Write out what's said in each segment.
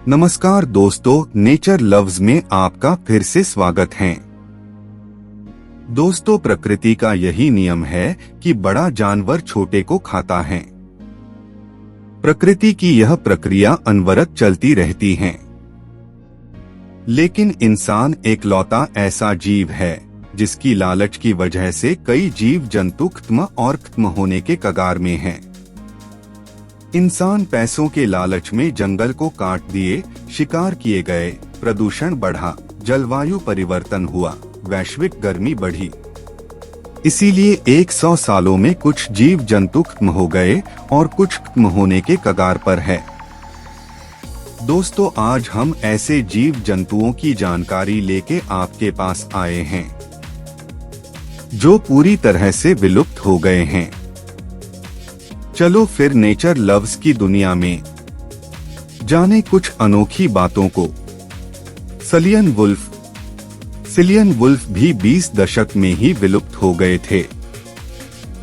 नमस्कार दोस्तों, nature loves में आपका फिर से स्वागत है। दोस्तों, प्रकृति का यही नियम है कि बड़ा जानवर छोटे को खाता है। प्रकृति की यह प्रक्रिया अनवरत चलती रहती है। लेकिन इंसान एकलौता ऐसा जीव है जिसकी लालच की वजह से कई जीव जंतु खत्म होने के कगार में हैं। इंसान पैसों के लालच में जंगल को काट दिए, शिकार किए गए, प्रदूषण बढ़ा, जलवायु परिवर्तन हुआ, वैश्विक गर्मी बढ़ी। इसीलिए 100 सालों में कुछ जीव जंतु खत्म हो गए और कुछ खत्म होने के कगार पर है। दोस्तों, आज हम ऐसे जीव जंतुओं की जानकारी लेके आपके पास आए हैं जो पूरी तरह से विलुप्त हो गए हैं। चलो फिर नेचर लव्स की दुनिया में जाने कुछ अनोखी बातों को। सिलियन वुल्फ भी 20 दशक में ही विलुप्त हो गए थे।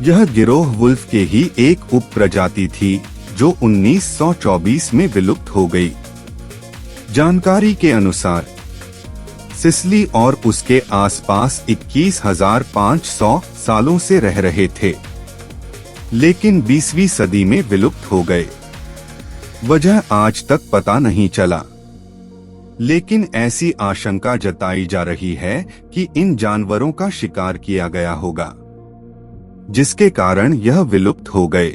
यह गिरोह वुल्फ के ही एक उप प्रजाति थी जो 1924 में विलुप्त हो गई। जानकारी के अनुसार सिसिली और उसके आसपास 21,500 सालों से रह रहे थे, लेकिन 20वीं सदी में विलुप्त हो गए। वजह आज तक पता नहीं चला, लेकिन ऐसी आशंका जताई जा रही है कि इन जानवरों का शिकार किया गया होगा, जिसके कारण यह विलुप्त हो गए।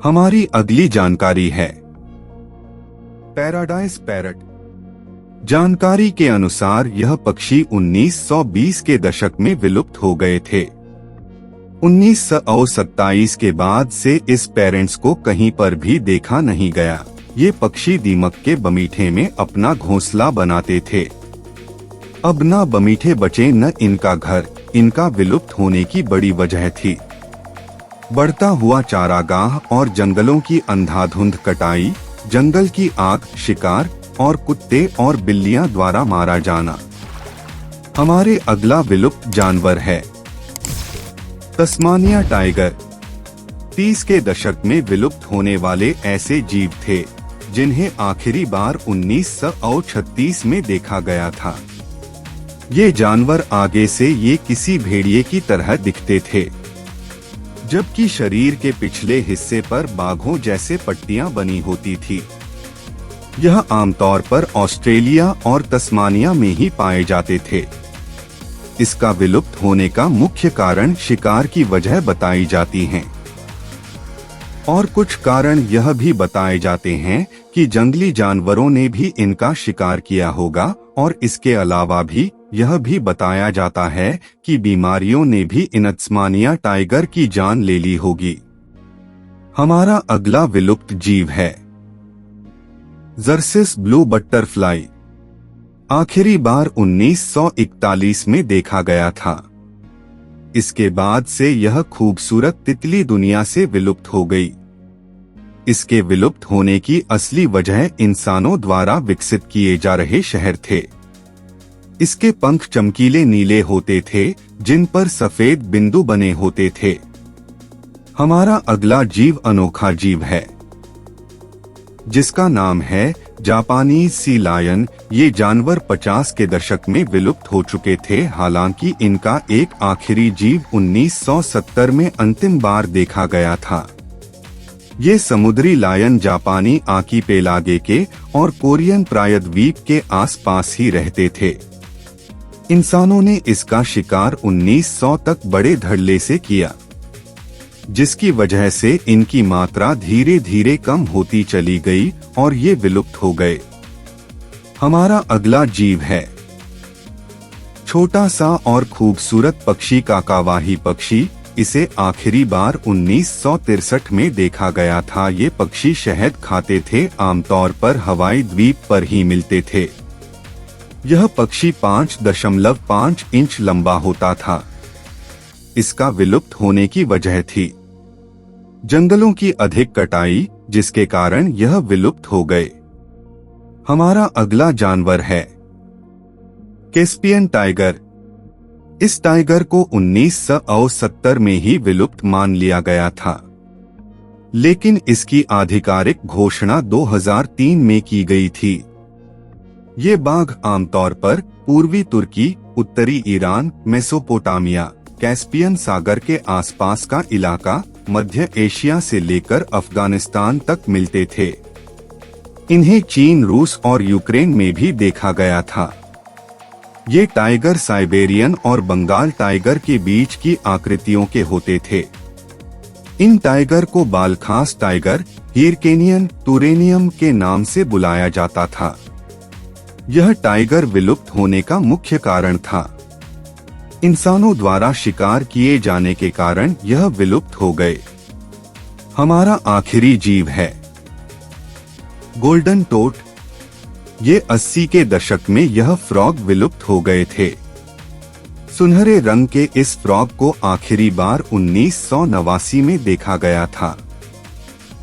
हमारी अगली जानकारी है पैराडाइज पैरट। जानकारी के अनुसार यह पक्षी 1920 के दशक में विलुप्त हो गए थे। 1927 के बाद से इस पेरेंट्स को कहीं पर भी देखा नहीं गया। ये पक्षी दीमक के बमीठे में अपना घोंसला बनाते थे। अब न बमीठे बचे न इनका घर। इनका विलुप्त होने की बड़ी वजह थी बढ़ता हुआ चारागाह और जंगलों की अंधाधुंध कटाई, जंगल की आग, शिकार और कुत्ते और बिल्लियां द्वारा मारा जाना। हमारे अगला विलुप्त जानवर है तस्मानिया टाइगर। 30 के दशक में विलुप्त होने वाले ऐसे जीव थे जिन्हें आखिरी बार 1936 में देखा गया था। ये जानवर आगे से ये किसी भेड़िए की तरह दिखते थे, जबकि शरीर के पिछले हिस्से पर बाघों जैसे पट्टियां बनी होती थी। यह आमतौर पर ऑस्ट्रेलिया और तस्मानिया में ही पाए जाते थे। इसका विलुप्त होने का मुख्य कारण शिकार की वजह बताई जाती हैं, और कुछ कारण यह भी बताए जाते हैं कि जंगली जानवरों ने भी इनका शिकार किया होगा, और इसके अलावा भी यह भी बताया जाता है कि बीमारियों ने भी इन तस्मानिया टाइगर की जान ले ली होगी। हमारा अगला विलुप्त जीव है जर्सिस ब्लू बटरफ्लाई। आखिरी बार 1941 में देखा गया था। इसके बाद से यह खूबसूरत तितली दुनिया से विलुप्त हो गई। इसके विलुप्त होने की असली वजह इंसानों द्वारा विकसित किए जा रहे शहर थे। इसके पंख चमकीले नीले होते थे जिन पर सफेद बिंदु बने होते थे। हमारा अगला जीव अनोखा जीव है जिसका नाम है जापानी सी लायन। ये जानवर 50 के दशक में विलुप्त हो चुके थे। हालांकि इनका एक आखिरी जीव 1970 में अंतिम बार देखा गया था। ये समुद्री लायन जापानी आर्किपेलागो के और कोरियन प्रायद्वीप के आसपास ही रहते थे। इंसानों ने इसका शिकार 1900 तक बड़े धड़ल्ले से किया, जिसकी वजह से इनकी मात्रा धीरे धीरे कम होती चली गई और ये विलुप्त हो गए। हमारा अगला जीव है छोटा सा और खूबसूरत पक्षी काकावाही पक्षी। इसे आखिरी बार 1963 में देखा गया था। ये पक्षी शहद खाते थे, आमतौर पर हवाई द्वीप पर ही मिलते थे। यह पक्षी 5.5 इंच लंबा होता था। इसका विलुप्त होने की वजह थी जंगलों की अधिक कटाई, जिसके कारण यह विलुप्त हो गए। हमारा अगला जानवर है कैस्पियन टाइगर। इस टाइगर को 1970 में ही विलुप्त मान लिया गया था, लेकिन इसकी आधिकारिक घोषणा 2003 में की गई थी। ये बाघ आमतौर पर पूर्वी तुर्की, उत्तरी ईरान, मेसोपोटामिया, कैस्पियन सागर के आसपास का इलाका, मध्य एशिया से लेकर अफगानिस्तान तक मिलते थे। इन्हें चीन, रूस और यूक्रेन में भी देखा गया था। ये टाइगर साइबेरियन और बंगाल टाइगर के बीच की आकृतियों के होते थे। इन टाइगर को बालखास टाइगर, हिरकेनियन टूरेनियम के नाम से बुलाया जाता था। यह टाइगर विलुप्त होने का मुख्य कारण था। इंसानों द्वारा शिकार किए जाने के कारण यह विलुप्त हो गए। हमारा आखिरी जीव है गोल्डन टोट। ये 80 के दशक में यह फ्रॉग विलुप्त हो गए थे। सुनहरे रंग के इस फ्रॉग को आखिरी बार 1989 में देखा गया था।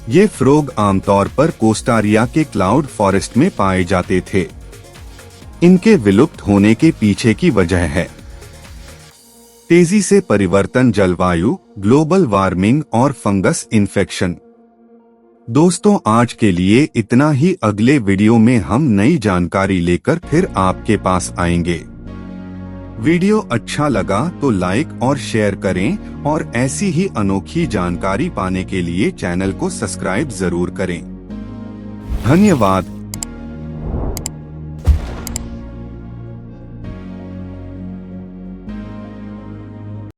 ये फ्रॉग आमतौर पर कोस्टारिका के क्लाउड फॉरेस्ट में पाए जाते थे। इनके विलुप्त होने के पीछे की वजह है तेजी से परिवर्तन, जलवायु, ग्लोबल वार्मिंग और फंगस इन्फेक्शन। दोस्तों, आज के लिए इतना ही। अगले वीडियो में हम नई जानकारी लेकर फिर आपके पास आएंगे। वीडियो अच्छा लगा तो लाइक और शेयर करें और ऐसी ही अनोखी जानकारी पाने के लिए चैनल को सब्सक्राइब जरूर करें। धन्यवाद।